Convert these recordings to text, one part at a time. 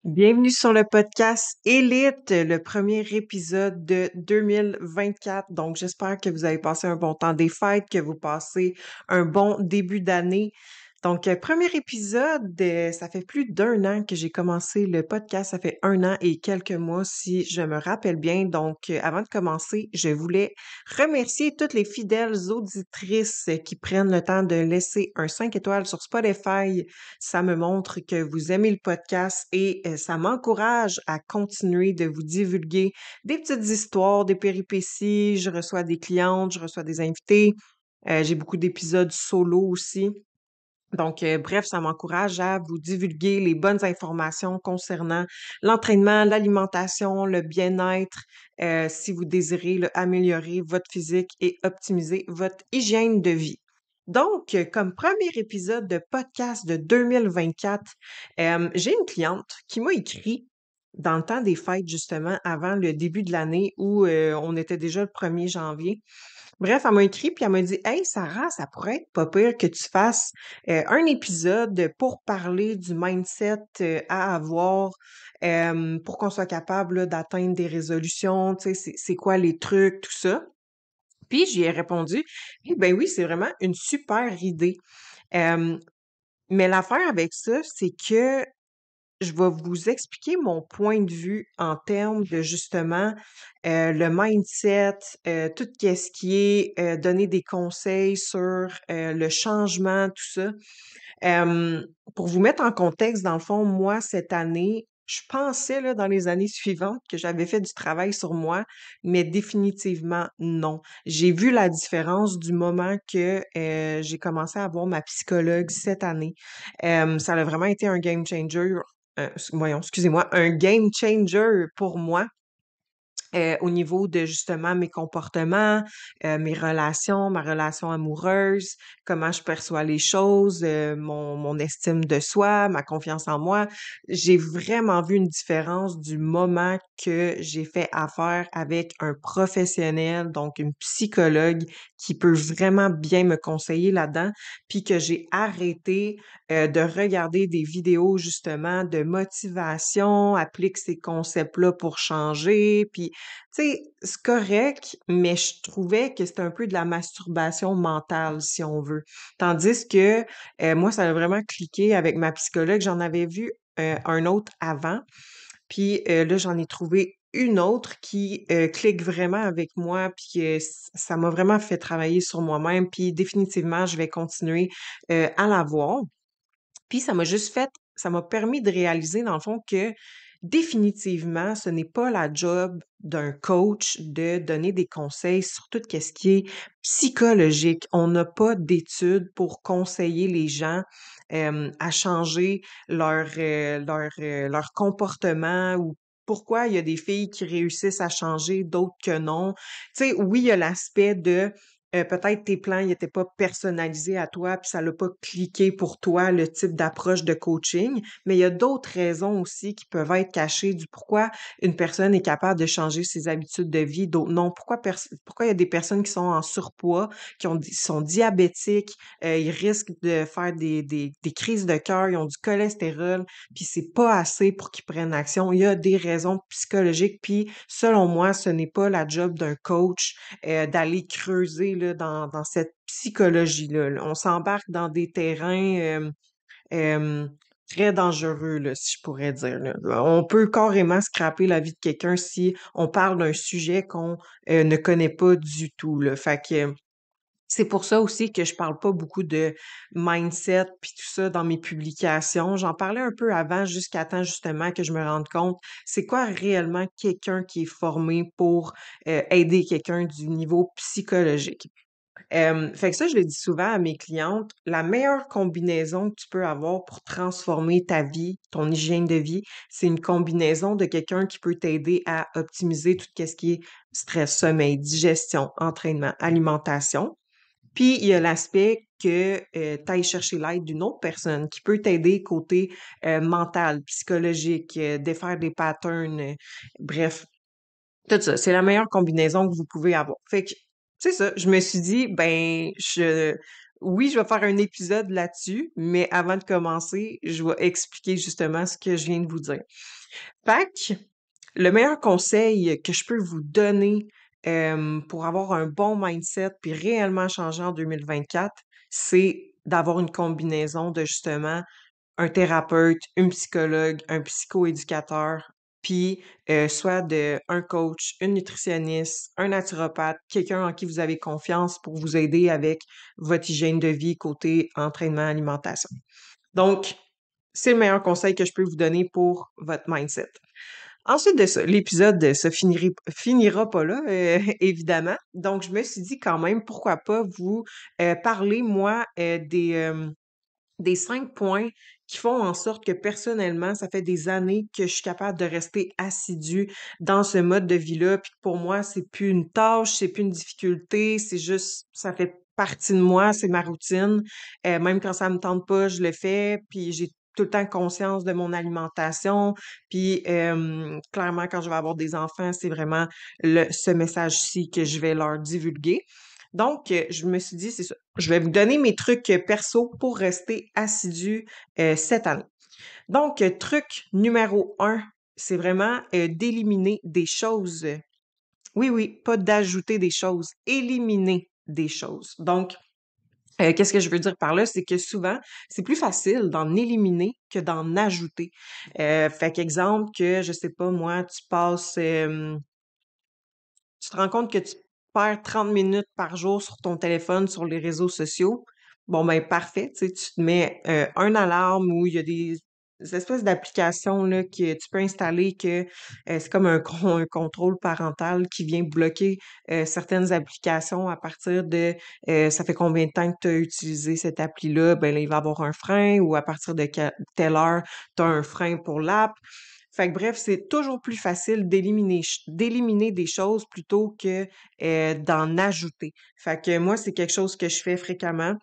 Bienvenue sur le podcast Élite, le premier épisode de 2024. Donc, j'espère que vous avez passé un bon temps des fêtes, que vous passez un bon début d'année. Donc, premier épisode, ça fait plus d'1 an que j'ai commencé le podcast. Ça fait 1 an et quelques mois, si je me rappelle bien. Donc, avant de commencer, je voulais remercier toutes les fidèles auditrices qui prennent le temps de laisser un 5 étoiles sur Spotify. Ça me montre que vous aimez le podcast et ça m'encourage à continuer de vous divulguer des petites histoires, des péripéties. Je reçois des clientes, je reçois des invités. J'ai beaucoup d'épisodes solo aussi. Donc, bref, ça m'encourage à vous divulguer les bonnes informations concernant l'entraînement, l'alimentation, le bien-être, si vous désirez améliorer votre physique et optimiser votre hygiène de vie. Donc, comme premier épisode de podcast de 2024, j'ai une cliente qui m'a écrit dans le temps des fêtes, justement, avant le début de l'année où on était déjà le 1er janvier. Bref, elle m'a écrit puis elle m'a dit: «Hey Sarah, ça pourrait être pas pire que tu fasses, un épisode pour parler du mindset, à avoir, pour qu'on soit capable là d'atteindre des résolutions, tu sais, c'est quoi les trucs, tout ça». Puis j'y ai répondu: «Eh ben oui, c'est vraiment une super idée». Hem, mais l'affaire avec ça, c'est que je vais vous expliquer mon point de vue en termes de justement, le mindset, tout qu'est-ce qui est, donner des conseils sur, le changement, tout ça. Pour vous mettre en contexte, dans le fond, moi, cette année, je pensais là, dans les années suivantes que j'avais fait du travail sur moi, mais définitivement non. J'ai vu la différence du moment que, j'ai commencé à voir ma psychologue cette année. Ça a vraiment été un game changer, voyons, excusez-moi, un game changer pour moi. Au niveau de justement mes comportements, mes relations, ma relation amoureuse, comment je perçois les choses, mon estime de soi, ma confiance en moi. J'ai vraiment vu une différence du moment que j'ai fait affaire avec un professionnel, donc une psychologue qui peut vraiment bien me conseiller là-dedans, puis que j'ai arrêté, de regarder des vidéos justement de motivation, applique ces concepts-là pour changer, puis tu sais, c'est correct, mais je trouvais que c'était un peu de la masturbation mentale, si on veut. Tandis que, moi, ça a vraiment cliqué avec ma psychologue. J'en avais vu, un autre avant, puis, là, j'en ai trouvé une autre qui, clique vraiment avec moi, puis que ça m'a vraiment fait travailler sur moi-même, puis définitivement, je vais continuer, à la voir. Puis ça m'a permis de réaliser dans le fond que définitivement, ce n'est pas la job d'un coach de donner des conseils sur tout ce qui est psychologique. On n'a pas d'études pour conseiller les gens, à changer leur comportement ou pourquoi il y a des filles qui réussissent à changer, d'autres que non. Tu sais, oui, il y a l'aspect de peut-être tes plans, ils étaient pas personnalisés à toi, puis ça l'a pas cliqué pour toi, le type d'approche de coaching. Mais il y a d'autres raisons aussi qui peuvent être cachées du pourquoi une personne est capable de changer ses habitudes de vie, d'autres non. Pourquoi il y a des personnes qui sont en surpoids, sont diabétiques, ils risquent de faire des crises de cœur, ils ont du cholestérol, puis c'est pas assez pour qu'ils prennent action. Il y a des raisons psychologiques, puis selon moi, ce n'est pas la job d'un coach d'aller creuser là, dans cette psychologie-là. Là. On s'embarque dans des terrains euh, très dangereux, là, si je pourrais dire. Là. On peut carrément scraper la vie de quelqu'un si on parle d'un sujet qu'on ne connaît pas du tout. Là. Fait que c'est pour ça aussi que je parle pas beaucoup de mindset puis tout ça dans mes publications. J'en parlais un peu avant jusqu'à temps justement que je me rende compte c'est quoi réellement quelqu'un qui est formé pour aider quelqu'un du niveau psychologique. Fait que ça, je le dis souvent à mes clientes, la meilleure combinaison que tu peux avoir pour transformer ta vie, ton hygiène de vie, c'est une combinaison de quelqu'un qui peut t'aider à optimiser tout ce qui est stress, sommeil, digestion, entraînement, alimentation. Puis, il y a l'aspect que tu ailles chercher l'aide d'une autre personne qui peut t'aider côté mental, psychologique, défaire des patterns, bref, tout ça. C'est la meilleure combinaison que vous pouvez avoir. Fait que, c'est ça. Je me suis dit, ben, Oui, je vais faire un épisode là-dessus, mais avant de commencer, je vais expliquer justement ce que je viens de vous dire. Fait que le meilleur conseil que je peux vous donner, pour avoir un bon mindset puis réellement changer en 2024, c'est d'avoir une combinaison de justement un thérapeute, une psychologue, un psychoéducateur, puis soit un coach, une nutritionniste, un naturopathe, quelqu'un en qui vous avez confiance pour vous aider avec votre hygiène de vie côté entraînement, alimentation. Donc, c'est le meilleur conseil que je peux vous donner pour votre mindset. Ensuite de ça, l'épisode finira pas là, évidemment. Donc, je me suis dit quand même, pourquoi pas vous parler, moi, des 5 points qui font en sorte que personnellement, ça fait des années que je suis capable de rester assidue dans ce mode de vie-là, puis que pour moi, c'est plus une tâche, c'est plus une difficulté, c'est juste ça fait partie de moi, c'est ma routine. Même quand ça me tente pas, je le fais, puis j'ai tout le temps conscience de mon alimentation. Puis clairement, quand je vais avoir des enfants, c'est vraiment ce message-ci que je vais leur divulguer. Donc, je me suis dit, c'est ça. Je vais vous donner mes trucs perso pour rester assidu cette année. Donc, truc numéro 1, c'est vraiment d'éliminer des choses. Oui, oui, pas d'ajouter des choses, éliminer des choses. Donc, qu'est-ce que je veux dire par là? C'est que souvent, c'est plus facile d'en éliminer que d'en ajouter. Fait qu'exemple que, je sais pas, moi, tu te rends compte que tu perds 30 minutes par jour sur ton téléphone, sur les réseaux sociaux. Bon, ben parfait, tu sais, tu te mets un alarme où il y a des espèces d'applications là, que tu peux installer que c'est comme un contrôle parental qui vient bloquer certaines applications à partir de ça fait combien de temps que tu as utilisé cette appli-là, ben là, il va y avoir un frein ou à partir de telle heure, tu as un frein pour l'app. Fait que bref, c'est toujours plus facile d'éliminer des choses plutôt que d'en ajouter. Fait que moi, c'est quelque chose que je fais fréquemment.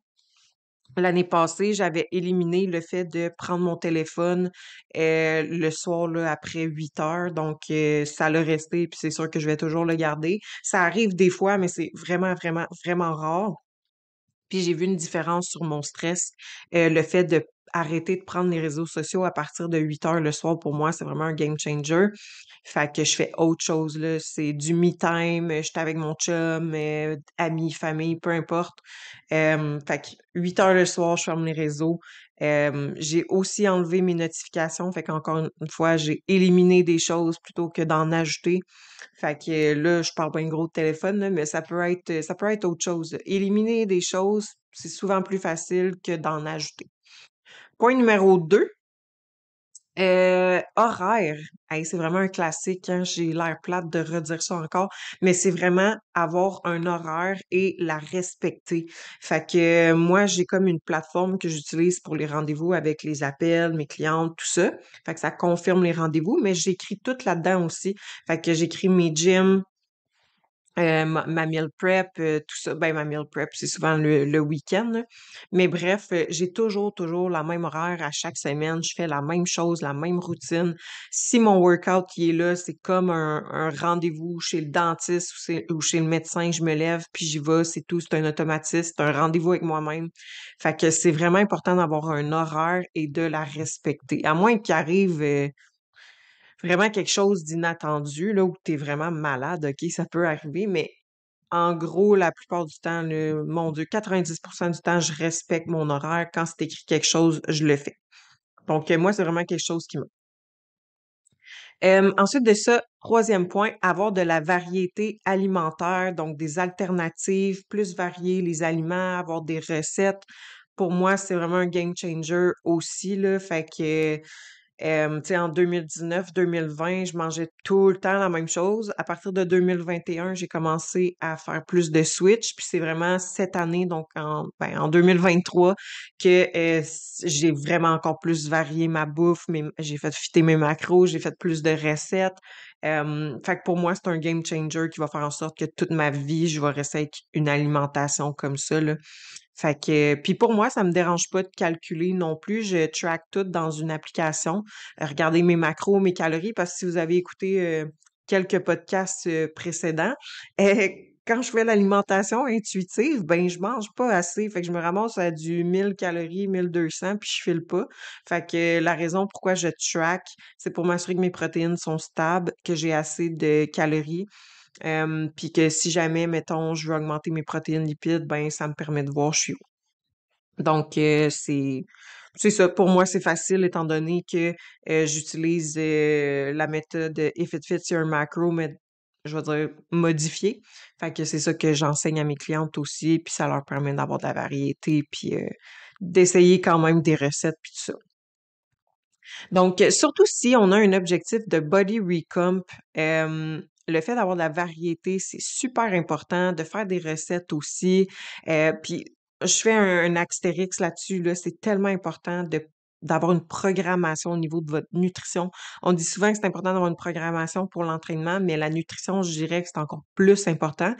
L'année passée, j'avais éliminé le fait de prendre mon téléphone le soir là, après 8 heures. Donc, ça l'a resté, puis c'est sûr que je vais toujours le garder. Ça arrive des fois, mais c'est vraiment, vraiment, vraiment rare. Puis j'ai vu une différence sur mon stress. Le fait de arrêter de prendre les réseaux sociaux à partir de 8 heures le soir, pour moi, c'est vraiment un game changer. Fait que je fais autre chose, là. C'est du me time, je suis avec mon chum, amis, famille, peu importe. Fait que 8 heures le soir, je ferme les réseaux. J'ai aussi enlevé mes notifications. Fait qu'encore une fois, j'ai éliminé des choses plutôt que d'en ajouter. Fait que là, je parle bien gros de téléphone, là, mais ça peut être autre chose. Éliminer des choses, c'est souvent plus facile que d'en ajouter. Point numéro 2, horaire. Hey, c'est vraiment un classique, hein, j'ai l'air plate de redire ça encore, mais c'est vraiment avoir un horaire et la respecter. Fait que moi, j'ai comme une plateforme que j'utilise pour les rendez-vous avec les appels, mes clientes, tout ça. Fait que ça confirme les rendez-vous, mais j'écris tout là-dedans aussi. Fait que j'écris mes gyms, ma meal prep, tout ça. Ben, ma meal prep, c'est souvent le week-end, là. Mais bref, j'ai toujours la même horaire à chaque semaine. Je fais la même chose, la même routine. Si mon workout il est là, c'est comme un rendez-vous chez le dentiste ou chez le médecin. Je me lève puis j'y vais, c'est tout. C'est un automatisme, c'est un rendez-vous avec moi-même. Fait que c'est vraiment important d'avoir un horaire et de la respecter. À moins qu'il arrive vraiment quelque chose d'inattendu, là, où tu es vraiment malade, OK, ça peut arriver, mais en gros, la plupart du temps, là, mon Dieu, 90% du temps, je respecte mon horaire. Quand c'est écrit quelque chose, je le fais. Donc, moi, c'est vraiment quelque chose qui me... Ensuite de ça, troisième point, avoir de la variété alimentaire, donc des alternatives plus variées, les aliments, avoir des recettes. Pour moi, c'est vraiment un game changer aussi, là. Fait que tu sais, en 2019-2020, je mangeais tout le temps la même chose. À partir de 2021, j'ai commencé à faire plus de switch. Puis c'est vraiment cette année, donc en 2023, que j'ai vraiment encore plus varié ma bouffe. J'ai fait fitter mes macros, j'ai fait plus de recettes. Fait que pour moi, c'est un game changer qui va faire en sorte que toute ma vie, je vais rester avec une alimentation comme ça, là. Fait que, puis pour moi, ça me dérange pas de calculer non plus. Je track tout dans une application. Regardez mes macros, mes calories, parce que si vous avez écouté quelques podcasts précédents, euh, quand je fais l'alimentation intuitive, ben je mange pas assez. Fait que je me ramasse à du 1000 calories, 1200, puis je file pas. Fait que la raison pourquoi je track, c'est pour m'assurer que mes protéines sont stables, que j'ai assez de calories, puis que si jamais, mettons, je veux augmenter mes protéines lipides, ben ça me permet de voir je suis où. Donc, c'est ça. Pour moi, c'est facile étant donné que j'utilise la méthode If It Fits Your Macro, mais je vais dire modifiée. Fait que c'est ça que j'enseigne à mes clientes aussi, puis ça leur permet d'avoir de la variété, puis d'essayer quand même des recettes, puis tout ça. Donc, surtout si on a un objectif de body recomp, le fait d'avoir de la variété, c'est super important, de faire des recettes aussi. Puis, je fais un astérix là-dessus, là, c'est tellement important d'avoir une programmation au niveau de votre nutrition. On dit souvent que c'est important d'avoir une programmation pour l'entraînement, mais la nutrition, je dirais que c'est encore plus important.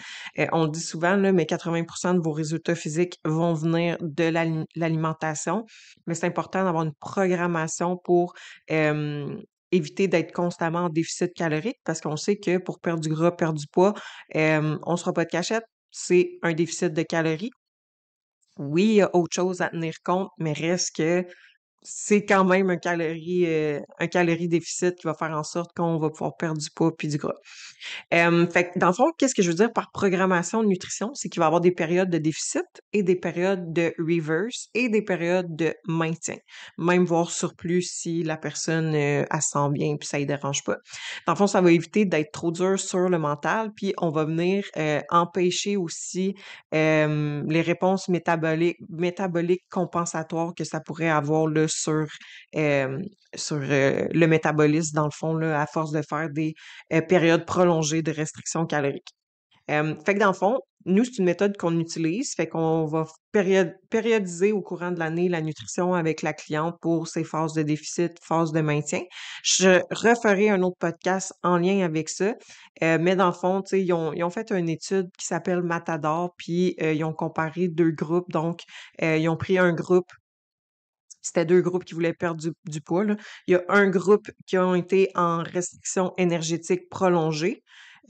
On le dit souvent, là, mais 80% de vos résultats physiques vont venir de l'alimentation, mais c'est important d'avoir une programmation pour euh, éviter d'être constamment en déficit calorique parce qu'on sait que pour perdre du gras, perdre du poids, on ne sera pas de cachette, c'est un déficit de calories. Oui, il y a autre chose à tenir compte, mais reste que c'est quand même un calorie déficit qui va faire en sorte qu'on va pouvoir perdre du poids puis du gras. Fait que dans le fond, qu'est-ce que je veux dire par programmation de nutrition? C'est qu'il va y avoir des périodes de déficit et des périodes de reverse et des périodes de maintien. Même voire surplus si la personne elle se sent bien puis ça ne dérange pas. Dans le fond, ça va éviter d'être trop dur sur le mental, puis on va venir empêcher aussi les réponses métaboliques compensatoires que ça pourrait avoir là, sur le métabolisme, dans le fond, là, à force de faire des période prolongée de restriction calorique. Fait que dans le fond, nous, c'est une méthode qu'on utilise, fait qu'on va périodiser au courant de l'année la nutrition avec la cliente pour ses phases de déficit, phases de maintien. Je referai un autre podcast en lien avec ça, mais dans le fond, tu sais, ils ont fait une étude qui s'appelle Matador, puis ils ont comparé deux groupes. Donc, ils ont pris un groupe. C'était deux groupes qui voulaient perdre du poids, là. Il y a un groupe qui ont été en restriction énergétique prolongée,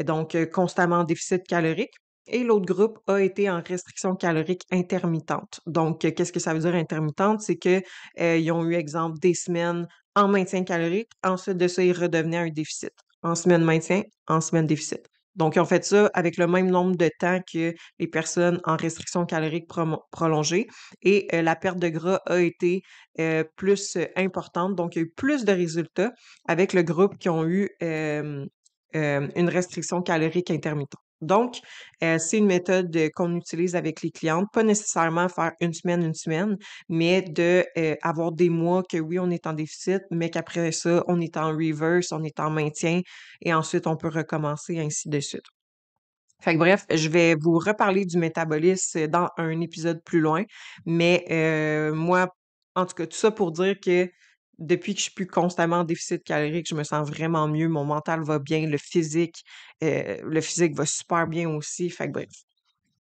donc constamment en déficit calorique, et l'autre groupe a été en restriction calorique intermittente. Donc, qu'est-ce que ça veut dire intermittente? C'est que ils ont eu, exemple, des semaines en maintien calorique, ensuite de ça, ils redevenaient à un déficit. En semaine maintien, en semaine déficit. Donc, ils ont fait ça avec le même nombre de temps que les personnes en restriction calorique prolongée et la perte de gras a été plus importante. Donc, il y a eu plus de résultats avec le groupe qui ont eu une restriction calorique intermittente. Donc, c'est une méthode qu'on utilise avec les clientes, pas nécessairement faire une semaine, mais de avoir des mois que oui, on est en déficit, mais qu'après ça, on est en reverse, on est en maintien, et ensuite, on peut recommencer, ainsi de suite. Fait que bref, je vais vous reparler du métabolisme dans un épisode plus loin, mais moi, en tout cas, tout ça pour dire que depuis que je suis plus constamment en déficit calorique, je me sens vraiment mieux, mon mental va bien, le physique va super bien aussi. Fait que bref.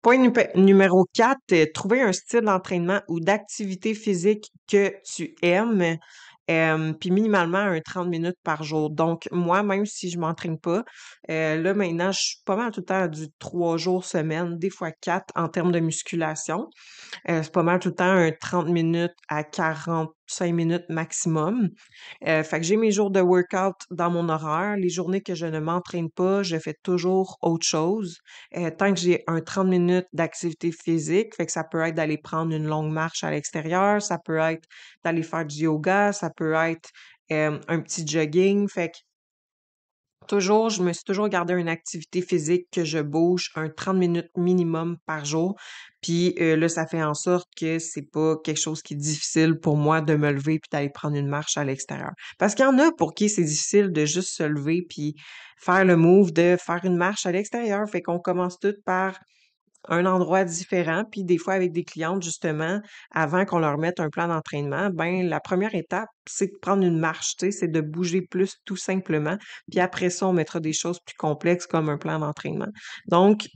Point numéro 4, trouver un style d'entraînement ou d'activité physique que tu aimes, puis minimalement un 30 minutes par jour. Donc, moi, même si je m'entraîne pas, là, maintenant, je suis pas mal tout le temps à du 3 jours semaine, des fois 4 en termes de musculation. C'est pas mal tout le temps un 30 minutes à 45 minutes maximum. Fait que j'ai mes jours de workout dans mon horaire. Les journées que je ne m'entraîne pas, je fais toujours autre chose. Tant que j'ai un 30 minutes d'activité physique, fait que ça peut être d'aller prendre une longue marche à l'extérieur, ça peut être d'aller faire du yoga, ça peut être un petit jogging. Fait que toujours, je me suis toujours gardé une activité physique que je bouge un 30 minutes minimum par jour. Puis là, ça fait en sorte que c'est pas quelque chose qui est difficile pour moi de me lever puis d'aller prendre une marche à l'extérieur. Parce qu'il y en a pour qui c'est difficile de juste se lever puis faire le move de faire une marche à l'extérieur. Fait qu'on commence tout par un endroit différent. Puis des fois, avec des clientes, justement, avant qu'on leur mette un plan d'entraînement, ben la première étape, c'est de prendre une marche, tu sais, c'est de bouger plus tout simplement. Puis après ça, on mettra des choses plus complexes comme un plan d'entraînement. Donc,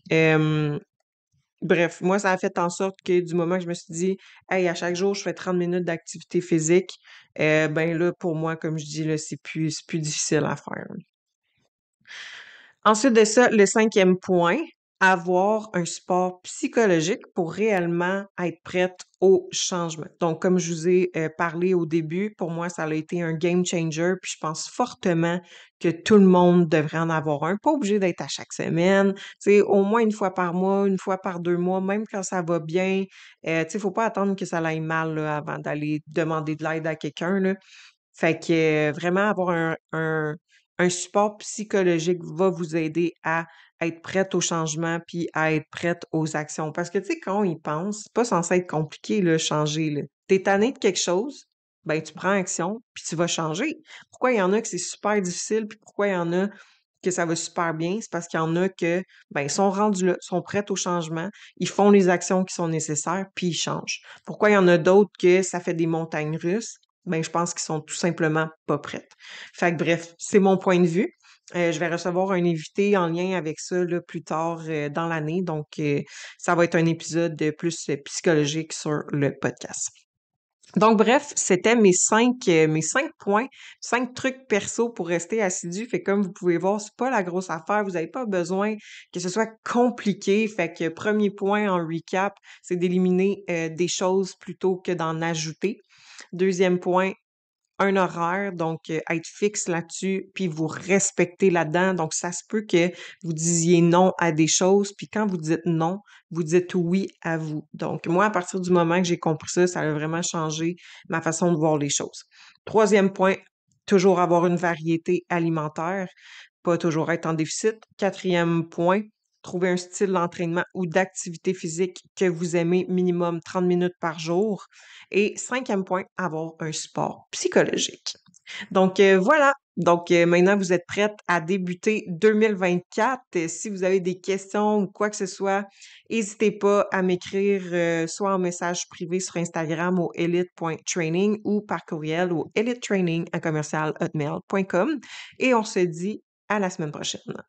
bref, moi, ça a fait en sorte que du moment que je me suis dit, hey, à chaque jour, je fais 30 minutes d'activité physique, ben là, pour moi, comme je dis, là, c'est plus difficile à faire. Ensuite de ça, le cinquième point, avoir un support psychologique pour réellement être prête au changement. Donc, comme je vous ai parlé au début, pour moi, ça a été un game changer, puis je pense fortement que tout le monde devrait en avoir un. Pas obligé d'être à chaque semaine, tu sais, au moins une fois par mois, une fois par 2 mois, même quand ça va bien. Tu sais, faut pas attendre que ça aille mal là, avant d'aller demander de l'aide à quelqu'un, là. Fait que vraiment avoir un support psychologique va vous aider à être prête au changement puis à être prête aux actions. Parce que, tu sais, quand on y pense, c'est pas censé être compliqué, là, changer, là. T'es tanné de quelque chose, ben, tu prends action puis tu vas changer. Pourquoi il y en a que c'est super difficile puis pourquoi il y en a que ça va super bien? C'est parce qu'il y en a que, ben, ils sont rendus là, sont prêts au changement, ils font les actions qui sont nécessaires puis ils changent. Pourquoi il y en a d'autres que ça fait des montagnes russes? Ben, je pense qu'ils sont tout simplement pas prêtes. Fait que bref, c'est mon point de vue. Je vais recevoir un invité en lien avec ça là, plus tard dans l'année. Donc, ça va être un épisode plus psychologique sur le podcast. Donc, bref, c'était mes cinq points, 5 trucs perso pour rester assidu. Fait que comme vous pouvez voir, c'est pas la grosse affaire. Vous n'avez pas besoin que ce soit compliqué. Fait que premier point en recap, c'est d'éliminer des choses plutôt que d'en ajouter. Deuxième point, un horaire, donc être fixe là-dessus, puis vous respecter là-dedans. Donc, ça se peut que vous disiez non à des choses, puis quand vous dites non, vous dites oui à vous. Donc, moi, à partir du moment que j'ai compris ça, ça a vraiment changé ma façon de voir les choses. Troisième point, toujours avoir une variété alimentaire, pas toujours être en déficit. Quatrième point, trouver un style d'entraînement ou d'activité physique que vous aimez minimum 30 minutes par jour. Et cinquième point, avoir un support psychologique. Donc voilà. Donc maintenant, vous êtes prête à débuter 2024. Si vous avez des questions ou quoi que ce soit, n'hésitez pas à m'écrire soit en message privé sur Instagram au elite.training ou par courriel au elitetraining@hotmail.com. Et on se dit à la semaine prochaine.